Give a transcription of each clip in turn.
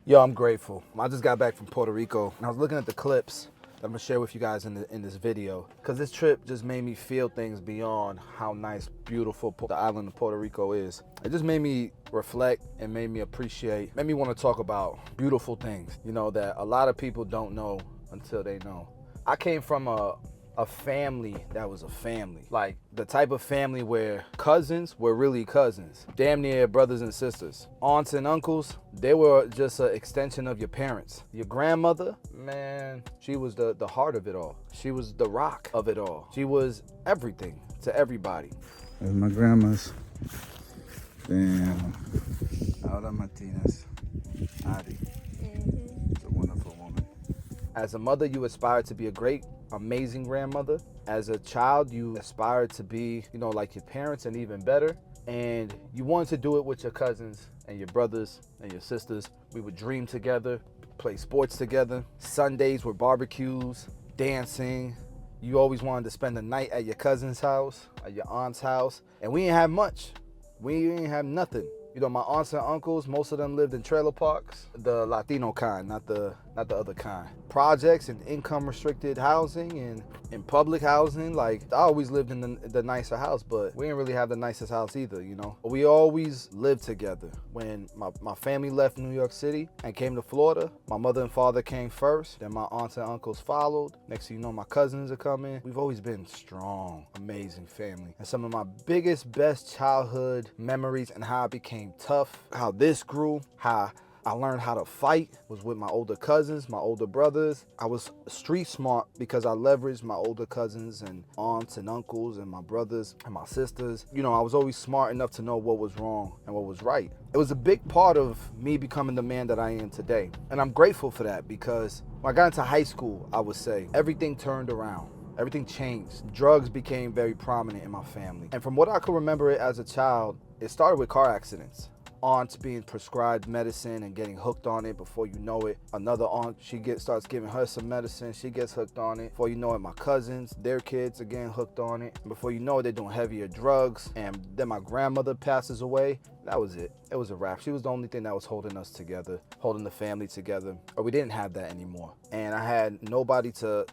Yo, I'm grateful. I just got back from Puerto Rico and I was looking at the clips that I'm gonna share with you guys in this video, because this trip just made me feel things beyond how nice, beautiful the island of Puerto Rico is. It just made me reflect and made me appreciate, made me want to talk about beautiful things, you know, that a lot of people don't know until they know. I came from a family that was a family, like the type of family where cousins were really cousins, damn near brothers and sisters. Aunts and uncles, they were just an extension of your parents. Your grandmother, man, she was the heart of it all. She was the rock of it all. She was everything to everybody. There's my grandma's. Damn. Ahora Martinez. Adi. It's a wonderful woman. As a mother, you aspire to be a great, amazing grandmother. As a child, you aspire to be, you know, like your parents and even better. And you wanted to do it with your cousins and your brothers and your sisters. We would dream together, play sports together. Sundays were barbecues, dancing. You always wanted to spend the night at your cousin's house, at your aunt's house. And we didn't have much. We didn't have nothing. You know, my aunts and uncles, most of them lived in trailer parks, the Latino kind, not the other kind. Projects and income restricted housing and in public housing. Like, I always lived in the nicer house, but we didn't really have the nicest house either, you know. We always lived together. When my family left New York City and came to Florida, my mother and father came first, then my aunts and uncles followed. Next thing you know, my cousins are coming. We've always been strong, amazing family. And some of my biggest, best childhood memories and how I became tough, how this grew, how I learned how to fight was with my older cousins, my older brothers. I was street smart because I leveraged my older cousins and aunts and uncles and my brothers and my sisters. You know, I was always smart enough to know what was wrong and what was right. It was a big part of me becoming the man that I am today. And I'm grateful for that, because when I got into high school, I would say, everything turned around. Everything changed. Drugs became very prominent in my family. And from what I could remember it as a child, it started with car accidents. Aunts being prescribed medicine and getting hooked on it. Before you know it, another aunt, starts giving her some medicine, she gets hooked on it. Before you know it, my cousins, their kids are getting hooked on it. And before you know it, they're doing heavier drugs. And then my grandmother passes away. That was it. It was a wrap. She was the only thing that was holding us together, holding the family together. Or we didn't have that anymore. And I had nobody to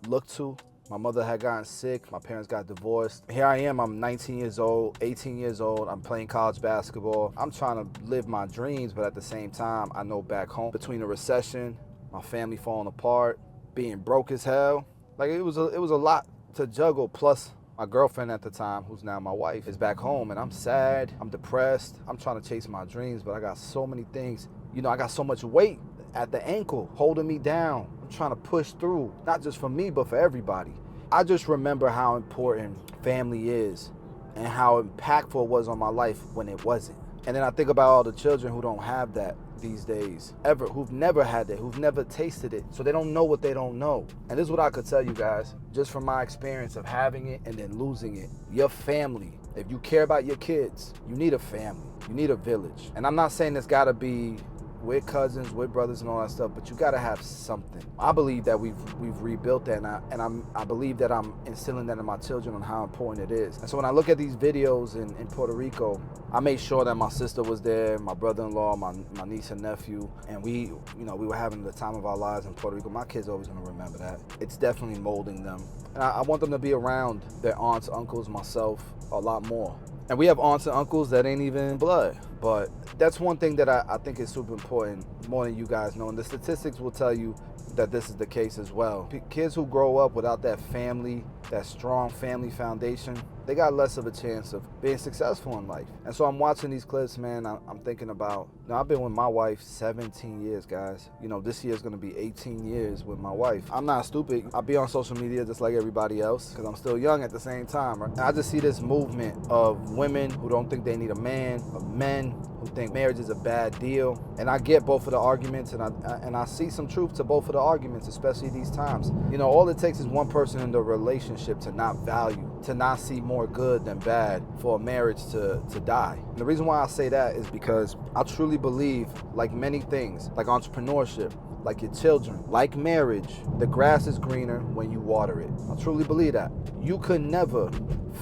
look to. My mother had gotten sick, my parents got divorced. Here I am, I'm 19 years old, 18 years old, I'm playing college basketball. I'm trying to live my dreams, but at the same time, I know back home, between the recession, my family falling apart, being broke as hell, like it was a lot to juggle. Plus, my girlfriend at the time, who's now my wife, is back home, and I'm sad, I'm depressed, I'm trying to chase my dreams, but I got so many things. You know, I got so much weight at the ankle holding me down. I'm trying to push through, not just for me, but for everybody. I just remember how important family is and how impactful it was on my life when it wasn't. And then I think about all the children who don't have that these days, who've never had that, who've never tasted it, so they don't know what they don't know. And this is what I could tell you guys, just from my experience of having it and then losing it. Your family, if you care about your kids, you need a family, you need a village. And I'm not saying it's gotta be with cousins, with brothers and all that stuff, but you gotta have something. I believe that we've rebuilt that, and I believe that I'm instilling that in my children on how important it is. And so when I look at these videos in Puerto Rico, I made sure that my sister was there, my brother-in-law, my niece and nephew, and we were having the time of our lives in Puerto Rico. My kids are always gonna remember that. It's definitely molding them. And I want them to be around their aunts, uncles, myself, a lot more. And we have aunts and uncles that ain't even blood. But that's one thing that I think is super important, more than you guys know. And the statistics will tell you that this is the case as well. Kids who grow up without that family, that strong family foundation, they got less of a chance of being successful in life. And so I'm watching these clips, man. I'm thinking about, I've been with my wife 17 years, guys. You know, this year is going to be 18 years with my wife. I'm not stupid. I'll be on social media just like everybody else because I'm still young at the same time. Right? And I just see this movement of women who don't think they need a man, of men who think marriage is a bad deal. And I get both of the arguments, and I see some truth to both of the arguments, especially these times. You know, all it takes is one person in the relationship to not value, to not see more good than bad for a marriage to die. And the reason why I say that is because I truly believe, like many things, like entrepreneurship, like your children, like marriage, the grass is greener when you water it. I truly believe that. You could never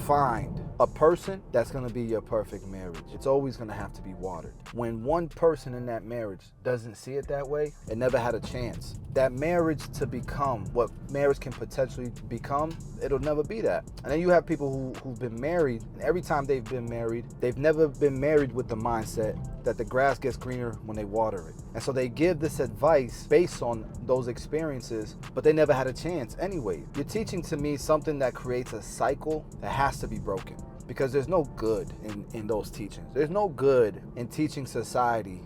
find a person that's gonna be your perfect marriage. It's always gonna have to be watered. When one person in that marriage doesn't see it that way, it never had a chance. That marriage to become what marriage can potentially become, it'll never be that. And then you have people who've been married, and every time they've been married, they've never been married with the mindset that the grass gets greener when they water it. And so they give this advice based on those experiences, but they never had a chance anyway. You're teaching to me something that creates a cycle that has to be broken, because there's no good in those teachings. There's no good in teaching society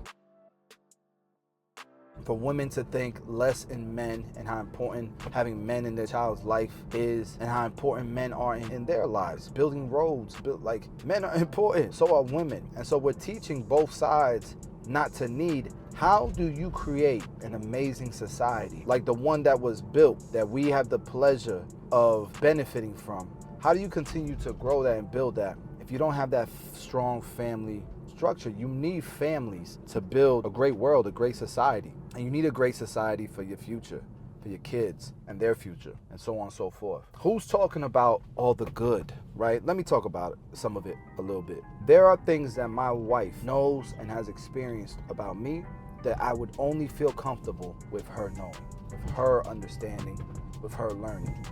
for women to think less in men and how important having men in their child's life is, and how important men are in their lives. Building roads, like, men are important, so are women. And so we're teaching both sides not to need. How do you create an amazing society like the one that was built, that we have the pleasure of benefiting from? How do you continue to grow that and build that if you don't have that strong family structure? You need families to build a great world, a great society. And you need a great society for your future, for your kids and their future, and so on and so forth. Who's talking about all the good, right? Let me talk about it, some of it a little bit. There are things that my wife knows and has experienced about me that I would only feel comfortable with her knowing, with her understanding, with her learning.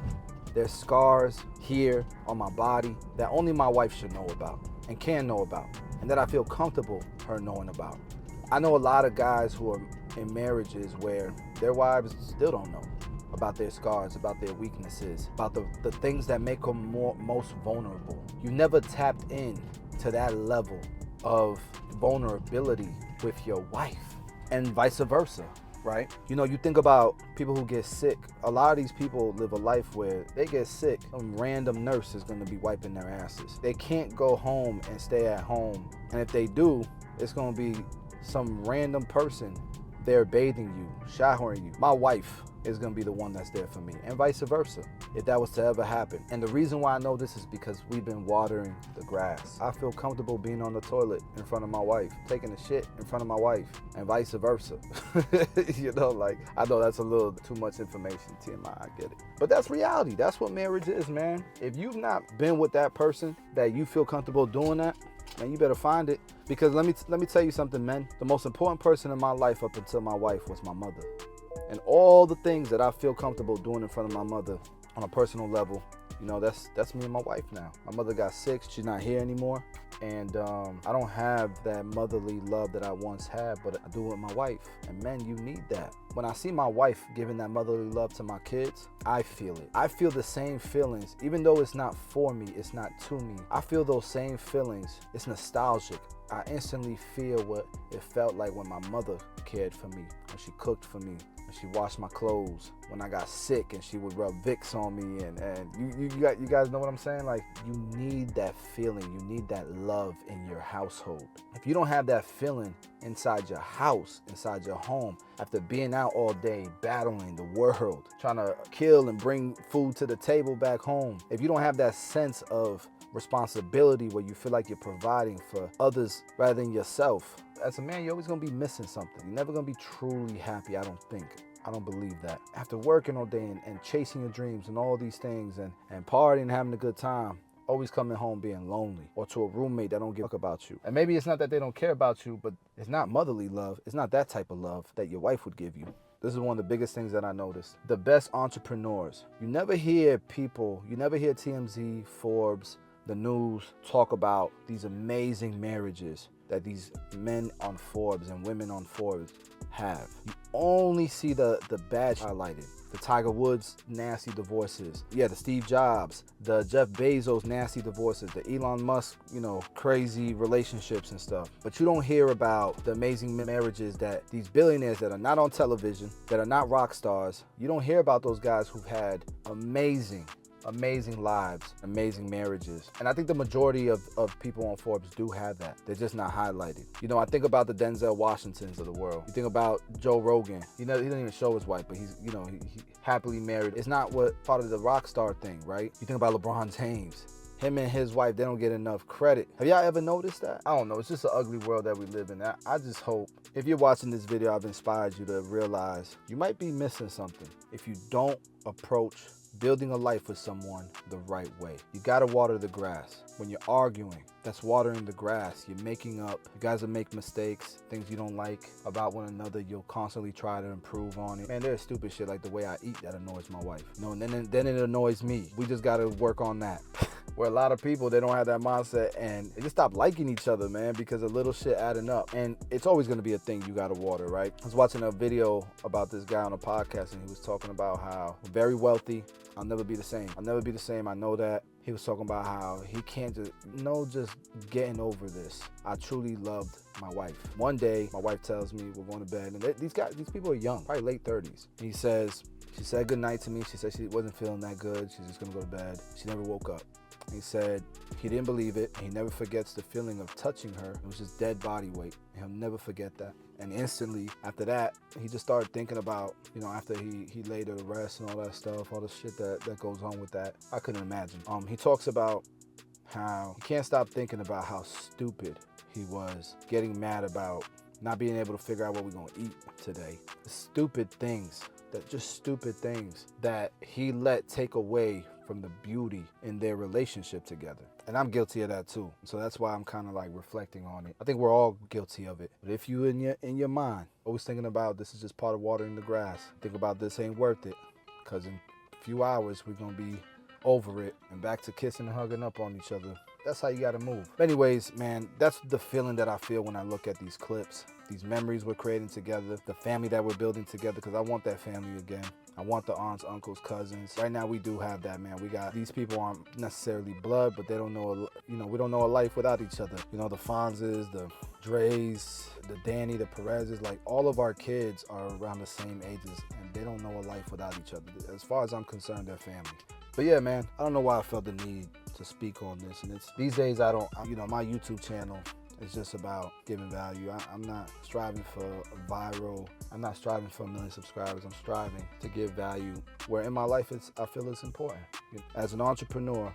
There's scars here on my body that only my wife should know about and can know about, and that I feel comfortable her knowing about. I know a lot of guys who are in marriages where their wives still don't know about their scars, about their weaknesses, about the things that make them most vulnerable. You never tapped in to that level of vulnerability with your wife, and vice versa, right? You know, you think about people who get sick. A lot of these people live a life where they get sick, some random nurse is gonna be wiping their asses. They can't go home and stay at home. And if they do, it's gonna be some random person there bathing you, showering you. My wife is gonna be the one that's there for me, and vice versa, if that was to ever happen. And the reason why I know this is because we've been watering the grass. I feel comfortable being on the toilet in front of my wife, taking a shit in front of my wife, and vice versa. You know, like, I know that's a little too much information, TMI, I get it. But that's reality. That's what marriage is, man. If you've not been with that person that you feel comfortable doing that, man, you better find it. Because let me tell you something, men. The most important person in my life up until my wife was my mother. And all the things that I feel comfortable doing in front of my mother on a personal level, you know, that's me and my wife now. My mother got sick. She's not here anymore. And I don't have that motherly love that I once had, but I do with my wife. And men, you need that. When I see my wife giving that motherly love to my kids, I feel it. I feel the same feelings, even though it's not for me, it's not to me. I feel those same feelings. It's nostalgic. I instantly feel what it felt like when my mother cared for me, when she cooked for me, when she washed my clothes, when I got sick and she would rub Vicks on me, and you guys know what I'm saying? Like, you need that feeling, you need that love in your household. If you don't have that feeling inside your house, inside your home, after being out all day, battling the world, trying to kill and bring food to the table back home, if you don't have that sense of responsibility where you feel like you're providing for others rather than yourself, as a man, you're always gonna be missing something. You're never gonna be truly happy, I don't think. I don't believe that. After working all day and chasing your dreams and all these things and partying and having a good time, always coming home being lonely, or to a roommate that don't give a fuck about you. And maybe it's not that they don't care about you, but it's not motherly love. It's not that type of love that your wife would give you. This is one of the biggest things that I noticed. The best entrepreneurs. You never hear TMZ, Forbes, the news talk about these amazing marriages that these men on Forbes and women on Forbes have. You only see the bad highlighted. The Tiger Woods nasty divorces. Yeah, the Steve Jobs, the Jeff Bezos nasty divorces, the Elon Musk, crazy relationships and stuff. But you don't hear about the amazing marriages that these billionaires that are not on television, that are not rock stars. You don't hear about those guys who've had amazing lives, amazing marriages. And I think the majority of people on Forbes do have that. They're just not highlighted. I think about the Denzel Washingtons of the world. You think about Joe Rogan. He doesn't even show his wife, but he's he happily married. It's not what part of the rock star thing, right? You think about LeBron James. Him and his wife, they don't get enough credit. Have y'all ever noticed that? I don't know. It's just an ugly world that we live in. I just hope, if you're watching this video, I've inspired you to realize you might be missing something if you don't approach building a life with someone the right way. You gotta water the grass. When you're arguing, that's watering the grass. You're making up. You guys will make mistakes, things you don't like about one another. You'll constantly try to improve on it. Man, there's stupid shit like the way I eat that annoys my wife. No, and then it annoys me. We just gotta work on that. Where a lot of people, they don't have that mindset and they just stop liking each other, man, because of little shit adding up. And it's always gonna be a thing you gotta water, right? I was watching a video about this guy on a podcast and he was talking about how I'm very wealthy. I'll never be the same. I'll never be the same. I know that. He was talking about how he can't just getting over this. I truly loved my wife. One day, my wife tells me we're going to bed, and these people are young, probably late 30s. And he says, she said good night to me. She said she wasn't feeling that good. She's just gonna go to bed. She never woke up. He said he didn't believe it. He never forgets the feeling of touching her. It was just dead body weight. He'll never forget that. And instantly after that, he just started thinking about, after he laid her to rest and all that stuff, all the shit that goes on with that. I couldn't imagine. He talks about how he can't stop thinking about how stupid he was, getting mad about not being able to figure out what we're gonna eat today. The stupid things that he let take away from the beauty in their relationship together. And I'm guilty of that too. So that's why I'm kind of like reflecting on it. I think we're all guilty of it. But if you in your mind, always thinking about this is just part of watering the grass, think about this ain't worth it, because in a few hours we're gonna be over it and back to kissing and hugging up on each other. That's how you gotta move. But anyways, man, that's the feeling that I feel when I look at these clips, these memories we're creating together, the family that we're building together, because I want that family again. I want the aunts, uncles, cousins. Right now we do have that, man. We got these people aren't necessarily blood, but they don't know, we don't know a life without each other. The Fonzes, the Dre's, the Danny, the Perez's, like all of our kids are around the same ages and they don't know a life without each other. As far as I'm concerned, they're family. But yeah, man, I don't know why I felt the need to speak on this. And it's these days my YouTube channel is just about giving value. I'm not striving for viral. I'm not striving for 1 million subscribers. I'm striving to give value where in my life I feel it's important. As an entrepreneur,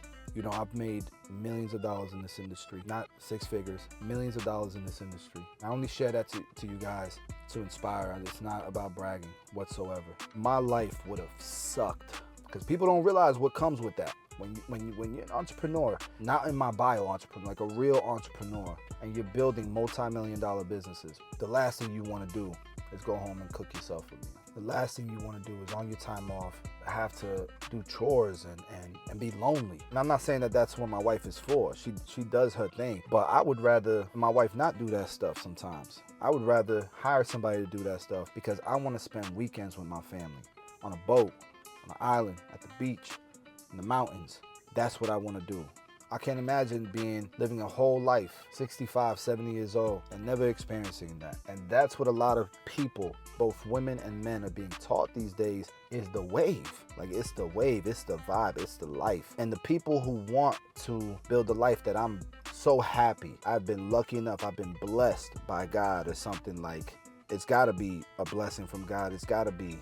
I've made millions of dollars in this industry, not six figures, millions of dollars in this industry. I only share that to you guys to inspire. It's not about bragging whatsoever. My life would have sucked because people don't realize what comes with that. When you're an entrepreneur, not in my bio entrepreneur, like a real entrepreneur, and you're building multi-million-dollar businesses, the last thing you want to do is go home and cook yourself a meal. The last thing you want to do is on your time off, have to do chores and be lonely. And I'm not saying that that's what my wife is for. She does her thing. But I would rather my wife not do that stuff sometimes. I would rather hire somebody to do that stuff because I want to spend weekends with my family on a boat, on an island, at the beach, in the mountains. That's what I want to do. I can't imagine living a whole life, 65, 70 years old, and never experiencing that. And that's what a lot of people, both women and men, are being taught these days is the wave. Like, it's the wave, it's the vibe, it's the life. And the people who want to build a life that I'm so happy, I've been lucky enough, I've been blessed by God or something, like, it's gotta be a blessing from God. It's gotta be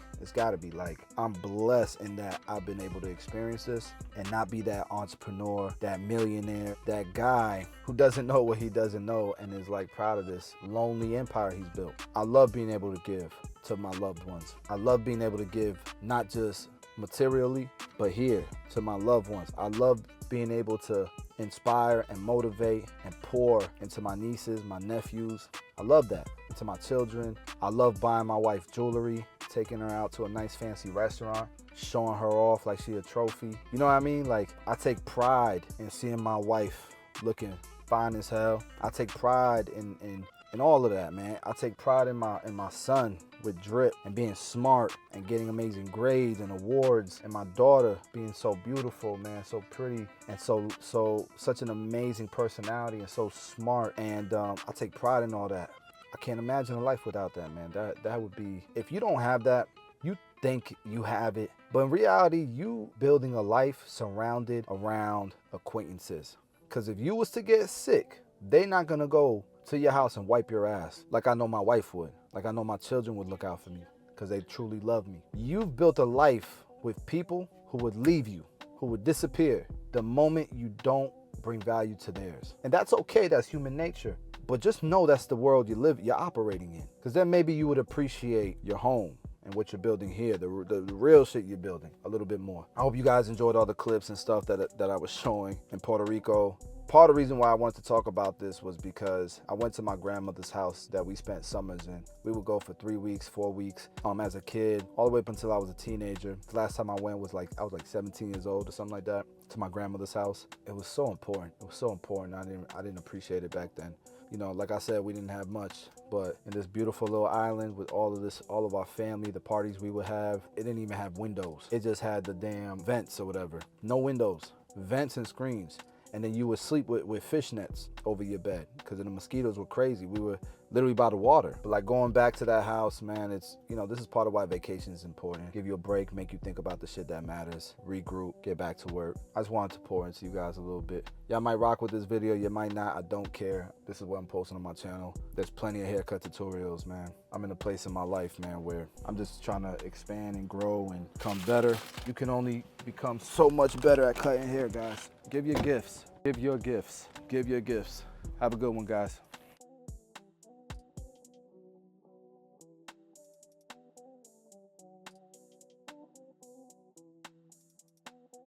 like, I'm blessed in that I've been able to experience this and not be that entrepreneur, that millionaire, that guy who doesn't know what he doesn't know and is like proud of this lonely empire he's built. I love being able to give to my loved ones. I love being able to give not just materially, but here to my loved ones. I love being able to inspire and motivate and pour into my nieces, my nephews. I love that. To my children. I love buying my wife jewelry, taking her out to a nice fancy restaurant, showing her off like she a trophy. You know what I mean? Like, I take pride in seeing my wife looking fine as hell. I take pride in all of that, man. I take pride in my son with drip and being smart and getting amazing grades and awards, and my daughter being so beautiful, man, so pretty, and such an amazing personality and so smart. And I take pride in all that. I can't imagine a life without that, man. That would be, if you don't have that, you think you have it, but in reality, you building a life surrounded around acquaintances. Because if you was to get sick, they not gonna go to your house and wipe your ass like I know my wife would, like I know my children would look out for me because they truly love me. You've built a life with people who would leave you, who would disappear the moment you don't bring value to theirs. And that's okay, that's human nature. But just know that's the world you're operating in. Because then maybe you would appreciate your home and what you're building here, the real shit you're building a little bit more. I hope you guys enjoyed all the clips and stuff that I was showing in Puerto Rico. Part of the reason why I wanted to talk about this was because I went to my grandmother's house that we spent summers in. We would go for 3 weeks, 4 weeks as a kid, all the way up until I was a teenager. The last time I went was I was 17 years old or something like that, to my grandmother's house. It was so important. It was so important. I didn't appreciate it back then. You know, like I said, we didn't have much, but in this beautiful little island with all of our family, the parties we would have, it didn't even have windows. It just had the damn vents or whatever. No windows, vents and screens. And then you would sleep with fishnets over your bed because the mosquitoes were crazy. We were literally by the water. But like going back to that house, man, it's, you know, this is part of why vacation is important. Give you a break, make you think about the shit that matters, regroup, get back to work. I just wanted to pour into you guys a little bit. Y'all might rock with this video, you might not, I don't care. This is what I'm posting on my channel. There's plenty of haircut tutorials, man. I'm in a place in my life, man, where I'm just trying to expand and grow and become better. You can only become so much better at cutting hair, guys. Give your gifts. Give your gifts. Give your gifts. Have a good one, guys.